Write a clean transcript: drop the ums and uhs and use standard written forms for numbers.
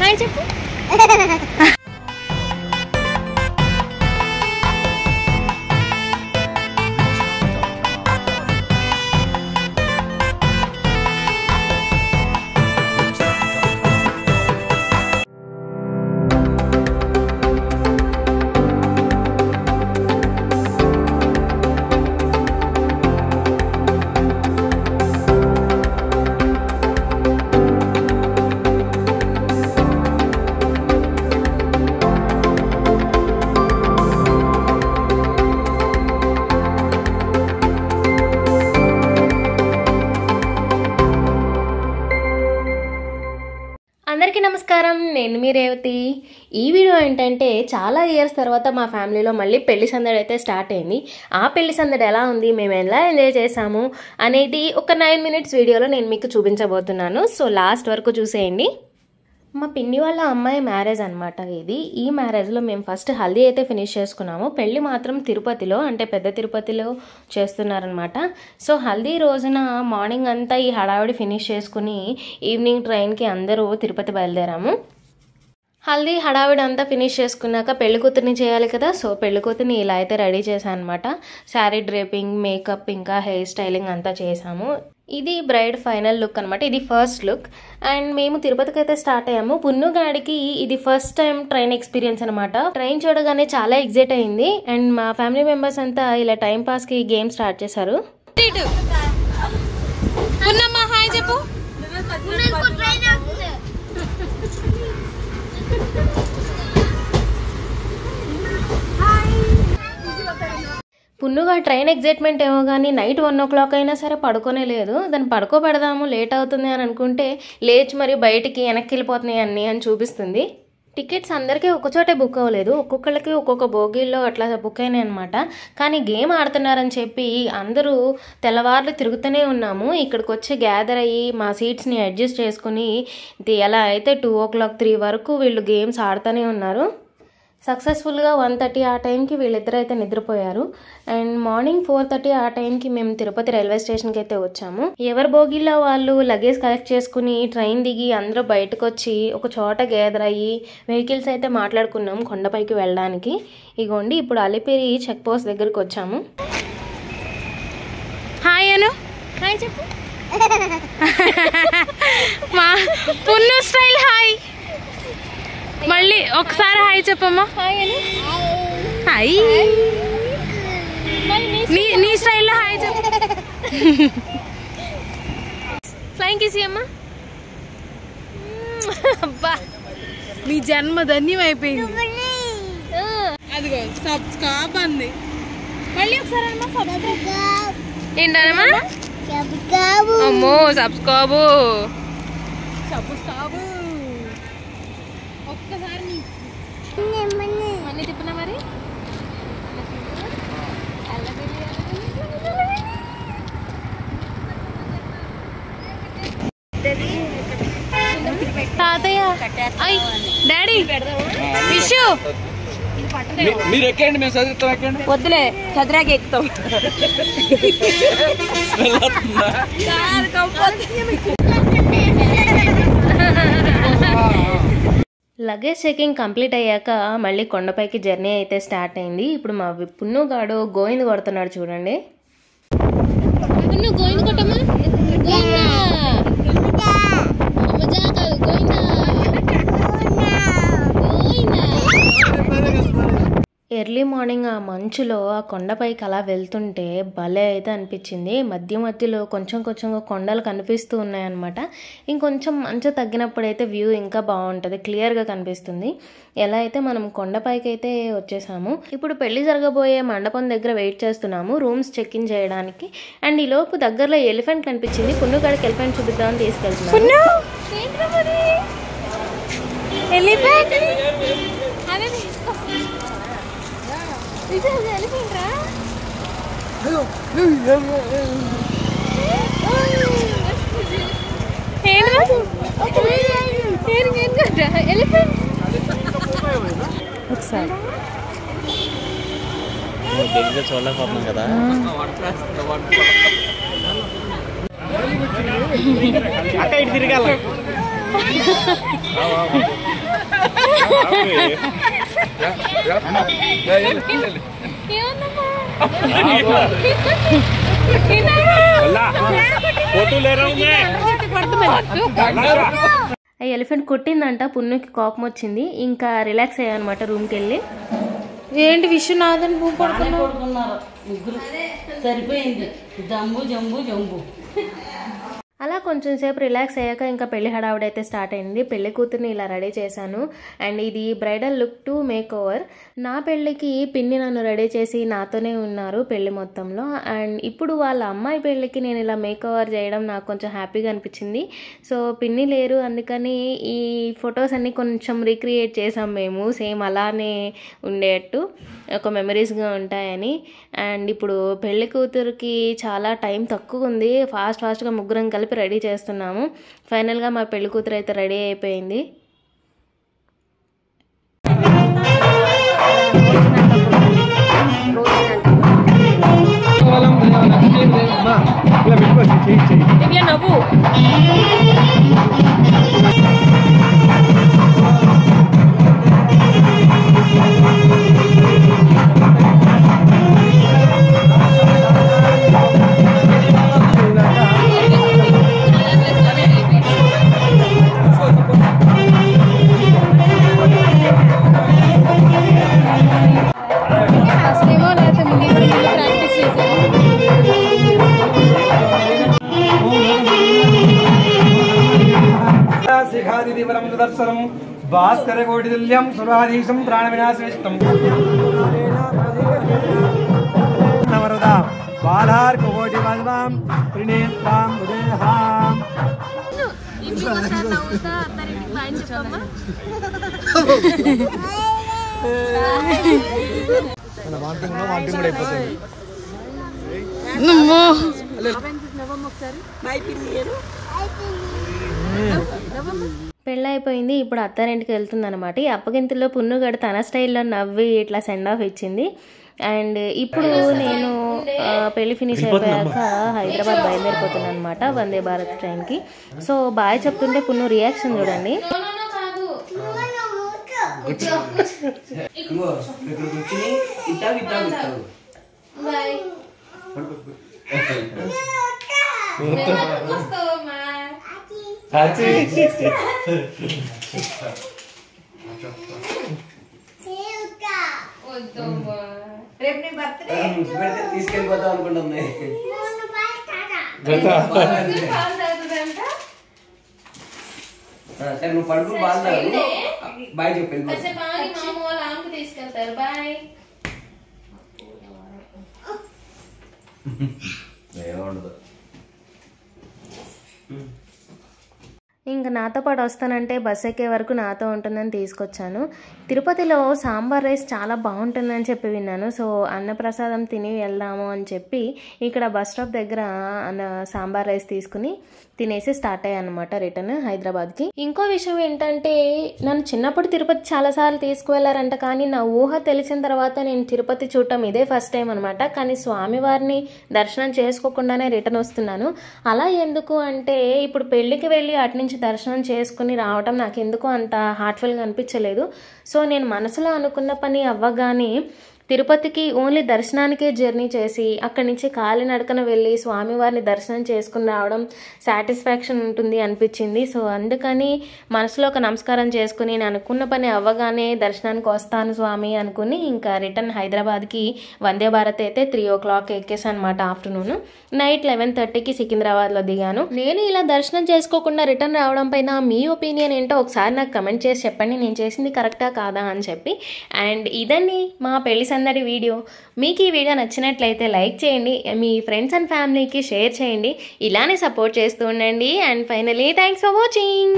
Hi చెప్పు. అందరికీ నమస్కారం, నేను మీ రేవతి. ఈ వీడియో ఏంటంటే చాలా ఇయర్స్ తర్వాత మా ఫ్యామిలీలో మళ్ళీ పెళ్లి సందడి అయితే స్టార్ట్ అయింది. ఆ పెళ్లి సందడి ఎలా ఉంది, మేము ఎలా ఎంజాయ్ చేసాము అనేది ఒక 9 minutes వీడియోలో నేను మీకు చూపించబోతున్నాను. సో లాస్ట్ వరకు చూసేయండి. మా పిన్ని వాళ్ళ అమ్మాయి మ్యారేజ్ అనమాట ఇది. ఈ మ్యారేజ్లో మేము ఫస్ట్ హల్దీ అయితే ఫినిష్ చేసుకున్నాము. పెళ్ళి మాత్రం తిరుపతిలో, అంటే పెద్ద తిరుపతిలో చేస్తున్నారనమాట. సో హల్దీ రోజున మార్నింగ్ అంతా ఈ హడావిడి ఫినిష్ చేసుకుని ఈవినింగ్ ట్రైన్కి అందరూ తిరుపతి బయలుదేరాము. హల్దీ హడావిడి అంతా ఫినిష్ చేసుకున్నాక పెళ్లి కూతుర్ని చేయాలి కదా. సో పెళ్లి కూతుర్ని ఇలా అయితే రెడీ చేశాను అనమాట. శారీ డ్రేపింగ్, మేకప్, ఇంకా హెయిర్ స్టైలింగ్ అంతా చేసాము. ఇది బ్రైడ్ ఫైనల్ లుక్ అనమాట. ఇది ఫస్ట్ లుక్. అండ్ మేము తిరుపతికి అయితే స్టార్ట్ అయ్యాము. పున్నుగాడికి ఇది ఫస్ట్ టైం ట్రైన్ ఎక్స్పీరియన్స్ అనమాట. ట్రైన్ చూడగానే చాలా ఎగ్జైట్ అయింది. అండ్ మా ఫ్యామిలీ మెంబర్స్ అంతా ఇలా టైం పాస్ కి గేమ్ స్టార్ట్ చేశారు. పున్నుగా ట్రైన్ ఎగ్జైట్మెంట్ ఏమో కానీ నైట్ 1 o'clock అయినా సరే పడుకోనే లేదు. దాన్ని పడుకోబెడదాము, లేట్ అవుతుంది అని అనుకుంటే లేచి మరి బయటికి వెనక్కి వెళ్ళిపోతున్నాయి అన్నీ అని చూపిస్తుంది. టికెట్స్ అందరికీ ఒకచోటే బుక్ అవ్వలేదు, ఒక్కొక్కరికి ఒక్కొక్క బోగీల్లో అట్లా బుక్ అయినాయి అనమాట. కానీ గేమ్ ఆడుతున్నారని చెప్పి అందరూ తెల్లవార్లు తిరుగుతూనే ఉన్నాము. ఇక్కడికి వచ్చి గ్యాదర్ అయ్యి మా సీట్స్ని అడ్జస్ట్ చేసుకుని ఎలా అయితే 2 o'clock 3 వరకు వీళ్ళు గేమ్స్ ఆడుతూనే ఉన్నారు. సక్సెస్ఫుల్గా 1:30 ఆ టైంకి వీళ్ళిద్దరు అయితే నిద్రపోయారు. అండ్ మార్నింగ్ 4:30 ఆ టైంకి మేము తిరుపతి రైల్వే స్టేషన్కి అయితే వచ్చాము. ఎవరి బోగిలో వాళ్ళు లగేజ్ కలెక్ట్ చేసుకుని ట్రైన్ దిగి అందరూ బయటకు వచ్చి ఒక చోట గ్యాదర్ అయ్యి వెహికల్స్ అయితే మాట్లాడుకున్నాం కొండపైకి వెళ్ళడానికి. ఇగోండి ఇప్పుడు అలిపిరి చెక్ పోస్ట్ దగ్గరికి వచ్చాము. హాయ్ అను. హాయ్ చెప్పు. మా పున్ను స్టైల్ హాయ్. మళ్ళీ ఒకసారి హాయ్ చెప్పమ్మా. హాయ్. నీ స్టైల్లో హాయ్ చెప్పు. ఫ్లైంగ్ కిస్ అమ్మా. అబ్బా నీ జన్మ ధన్యం అయిపోయింది. అదిగో సబ్స్క్రైబ్ అంది. మళ్ళీ ఒకసారి అమ్మా సబ్స్క్రైబ్. ఏంటమ్మా? అమ్మో సబ్స్క్రైబ్. ఒక్కసారి మళ్ళీ తిప్పునా మరి. తాతయ్య డాడీ విషు మీరు ఎక్కండి, మేము చదువుతాం. ఎక్కండి. వద్దులే, చదురాక ఎక్కుతాం. లగేజ్ చెకింగ్ కంప్లీట్ అయ్యాక మళ్ళీ కొండపైకి జర్నీ అయితే స్టార్ట్ అయింది. ఇప్పుడు మా పున్నుగాడు గోవింద్ కొడుతున్నాడు చూడండి. గోవింద్ కొట్టమ్మా. ఎర్లీ మార్నింగ్ ఆ మంచులో ఆ కొండపైకి అలా వెళ్తుంటే భలే అయితే అనిపించింది. మధ్య మధ్యలో కొంచెం కొండలు కనిపిస్తూ ఉన్నాయన్నమాట. ఇంకొంచెం మంచు తగ్గినప్పుడైతే వ్యూ ఇంకా బాగుంటుంది, క్లియర్గా కనిపిస్తుంది. ఎలా అయితే మనం కొండపైకి అయితే వచ్చేసాము. ఇప్పుడు పెళ్లి జరగబోయే మండపం దగ్గర వెయిట్ చేస్తున్నాము రూమ్స్ చెక్ ఇన్ చేయడానికి. అండ్ ఈ లోపు దగ్గరలో ఎలిఫెంట్ కనిపించింది. పున్నుగాడికి ఎలిఫెంట్ చూపిద్దామని తీసుకెళ్తున్నాము. ఒకసారి చూడలేకపోతున్నాం కదా. అక్క ఇటు తిరగాల. ఎలిఫెంట్ కొట్టిందంట, పున్నుకి కోపం వచ్చింది, ఇంకా రిలాక్స్ అయ్యానమాట రూమ్కి వెళ్ళి. ఏంటి విశ్వనాథన్ భూమి పడుకున్నారు ముగ్గురు సరిపోయింది. జంబు జంబు జంబు. అలా కొంచెం సేపు రిలాక్స్ అయ్యాక ఇంకా పెళ్లి హడావుడైతే స్టార్ట్ అయింది. పెళ్లి కూతుర్ని ఇలా రెడీ చేశాను. అండ్ ఇది bridal look to make over. నా పెళ్ళికి పిన్ని నన్ను రెడీ చేసి నాతోనే ఉన్నారు పెళ్లి మొత్తంలో. అండ్ ఇప్పుడు వాళ్ళ అమ్మాయి పెళ్ళికి నేను ఇలా మేక్ ఓవర్ చేయడం నాకు కొంచెం హ్యాపీగా అనిపించింది. సో పిన్ని లేరు, అందుకని ఈ ఫొటోస్ అన్నీ కొంచెం రీక్రియేట్ చేసాం మేము, సేమ్ అలానే ఉండేట్టు ఒక మెమరీస్గా ఉంటాయని. అండ్ ఇప్పుడు పెళ్లి కూతురికి చాలా టైం తక్కువ ఉంది, ఫాస్ట్గా ముగ్గురం కలిపి రెడీ చేస్తున్నాము. ఫైనల్గా మా పెళ్లి కూతురు అయితే రెడీ అయిపోయింది. నవ్వు దర్శనం భాస్కర కోటితుల్యం సురాధీశం ప్రాణవినాశం నవరద బాలార్క కోటి వజ్వాం త్రినేత్రాం ఉదేహాం. వాంటింగ్ కూడా అయిపోతుంది. పెళ్ళి అయిపోయింది, ఇప్పుడు అత్తారింటికి వెళ్తుంది అనమాట. ఈ అప్పగింతలో పున్నుగడ తన స్టైల్లో నవ్వి ఇట్లా సెండ్ ఆఫ్ ఇచ్చింది. అండ్ ఇప్పుడు నేను పెళ్లి ఫినిష్ అయిపోయాక హైదరాబాద్ బయలుదేరిపోతున్నాను అనమాట వందే భారత్ ట్రైన్కి. సో బాయ్ చెప్తుంటే పున్ను రియాక్షన్ చూడండి. తీసుకెళ్ళిపోతాం అనుకుంటుంది. సరే నువ్వు పడుకుని బాగుంటావు. బాయ్ చెప్పండి. తీసుకెళ్తారు. బాయ్. ఏముండదు. ఇంకా నాతో పాటు వస్తానంటే బస్ ఎక్కే వరకు నాతో ఉంటుందని తీసుకొచ్చాను. తిరుపతిలో సాంబార్ రైస్ చాలా బాగుంటుందని చెప్పి విన్నాను. సో అన్నప్రసాదం తిని వెళ్దాము అని చెప్పి ఇక్కడ బస్ స్టాప్ దగ్గర సాంబార్ రైస్ తీసుకుని తినేసి స్టార్ట్ అయ్యాను అనమాట రిటర్న్ హైదరాబాద్కి. ఇంకో విషయం ఏంటంటే నన్ను చిన్నప్పుడు తిరుపతి చాలాసార్లు తీసుకువెళ్లారంట, కానీ నా ఊహ తెలిసిన తర్వాత నేను తిరుపతి చూడటం ఇదే ఫస్ట్ టైం అనమాట. కానీ స్వామివారిని దర్శనం చేసుకోకుండానే రిటర్న్ వస్తున్నాను. అలా ఎందుకు అంటే ఇప్పుడు పెళ్ళికి వెళ్ళి అటు నుంచి దర్శనం చేసుకుని రావటం నాకు ఎందుకో అంత హార్ట్ఫుల్గా అనిపించలేదు. సో నేను మనసులో అనుకున్న పని అవ్వగానే తిరుపతికి ఓన్లీ దర్శనానికే జర్నీ చేసి అక్కడి నుంచి కాలినడకన వెళ్ళి స్వామివారిని దర్శనం చేసుకుని రావడం సాటిస్ఫాక్షన్ ఉంటుంది అనిపించింది. సో అందుకని మనసులో ఒక నమస్కారం చేసుకుని నేను అనుకున్న పని అవ్వగానే దర్శనానికి వస్తాను స్వామి అనుకుని ఇంకా రిటర్న్ హైదరాబాద్కి వందే భారత్ అయితే 3 o'clock ఎక్కేసాను అనమాట. ఆఫ్టర్నూన్ నైట్ 11:30కి సికింద్రాబాద్లో దిగాను. నేను ఇలా దర్శనం చేసుకోకుండా రిటర్న్ రావడం పైన మీ ఒపీనియన్ ఏంటో ఒకసారి నాకు కమెంట్ చేసి చెప్పండి, నేను చేసింది కరెక్టా కాదా అని చెప్పి. అండ్ ఇదండి మా పెళ్లి సందడి వీడియో. మీకు ఈ వీడియో నచ్చినట్లయితే లైక్ చేయండి, మీ ఫ్రెండ్స్ అండ్ ఫ్యామిలీకి షేర్ చేయండి, ఇలానే సపోర్ట్ చేస్తూ ఉండండి. And finally thanks for watching.